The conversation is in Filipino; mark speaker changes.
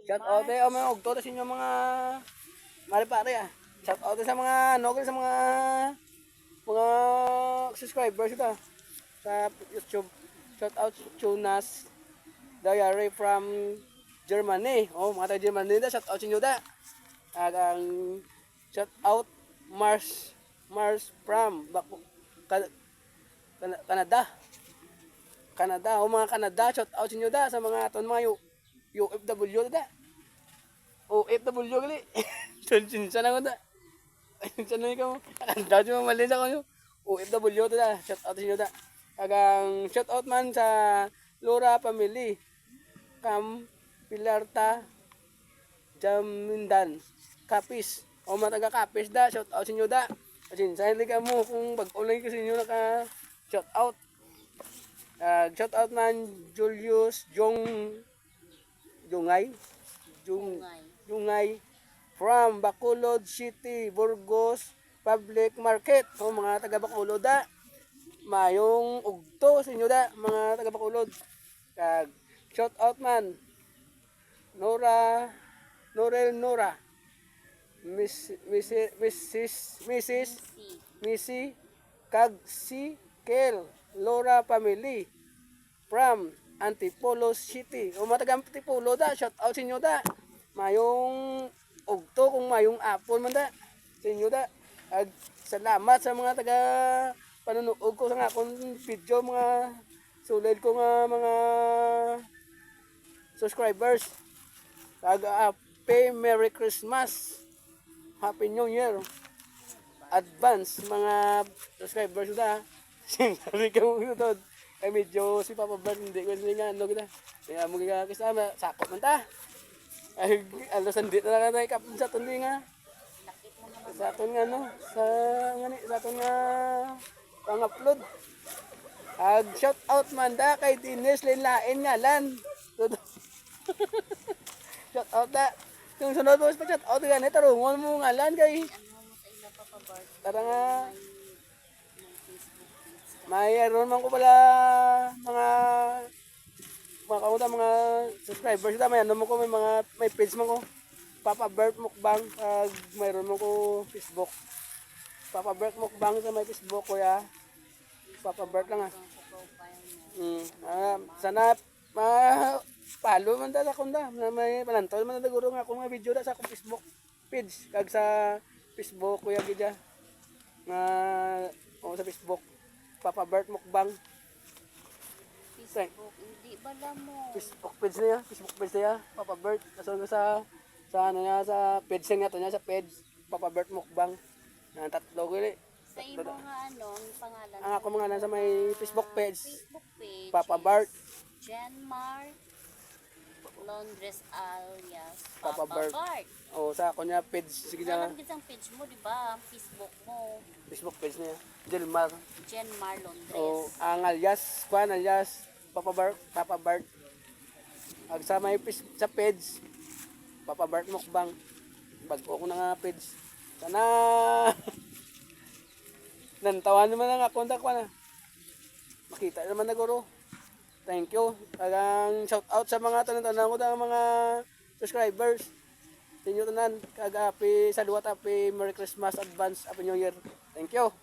Speaker 1: Shout out tayo mga ugto sa inyo mga mari-pare ah. Shout out sa mga nogel sa mga subscribers ito sa YouTube. Shout out Tunas Diary from Germany. Oh, mga taga Germany da, shout out sa inyo da. Ang shout out Mars from Canada. Canada, o mga Canada, shout out sa inyo da sa mga aton mga UFW da. OFW gali. Sinsa na ko da. Sinsa na ko. Akanda mo mali sa ko. OFW da, shout out sa inyo da. Agang shout out man sa Lora family. Pilarta Jamindan Kapis. O mga taga Kapis da, shout out sa inyo da. Kasi sa ka mo kung pag-online kasi inyo naka shout out. Shout out man Julius Jungay from Bacolod City, Burgos Public Market. O mga taga Bacolod da. Mayong ugto sa inyo da, mga taga Bacolod. Shout out man Nora Missy Kagsi Kel Laura family from Antipolo City. O mga taga Antipolo da, shout out sa inyo da. Mayong ugto kung mayong apple man da sa inyo da. Salamat sa mga taga panonood ko sa akong video, mga sulod ko nga mga subscribers. Happy Merry Christmas, Happy New Year, advance mga subscribers da. Sabi ko ito, ay medyo si Papa Bert hindi ko nga ano kita. Kaya mo kasama, sakot man ta. Ay alasan dito na tayo kapon sa tundi nga. Sa aton nga no, sa aton nga pang-upload. Shout out man da kay Dines Linlain ngalan. Shout out da. Yung sunod mo pa shout out ganito tarungon mo ngalan kay tara nga mayroon man ko pala mga mga subscribers da, may ano mo ko, may page mo ko. Papa Bert Mukbang, mayroon mo ko Facebook. Papa Bert Mukbang sa may Facebook kuya. Papa Bert lang ah. Sana follow man ta sa kunda, may panantol man ta guro nga akong mga video da sa akong Facebook page kag sa Facebook kuya gidya. Sa Facebook Papa Bert Mukbang.
Speaker 2: Facebook, hindi bala mo.
Speaker 1: Facebook page niya, Papa Bert. Kaso sa ano niya, sa page niya to niya, sa page Papa Bert Mukbang. Tatlo ko
Speaker 2: Sa imo nga ano, ang pangalan?
Speaker 1: Ang ako mga nasa may Facebook page.
Speaker 2: Facebook page.
Speaker 1: Papa Bert.
Speaker 2: Janmar Londres alias
Speaker 1: Papa Bert. O sa ako niya page, sige na.
Speaker 2: Alam din ang page mo, di ba? Facebook mo.
Speaker 1: Facebook page niya. Jelmar.
Speaker 2: Janmar Londres.
Speaker 1: O ang alias Papa Bert. Ag sa may sa page Papa Bert Mukbang. Bago ko na nga page. Sana nantawan naman ang kontak ko na. Makita naman na guro. Thank you. Kagang shout out sa mga tanan-tanan ko ng mga subscribers. Sa inyo tanan. Happy Merry Christmas advance, Happy New Year. Thank you.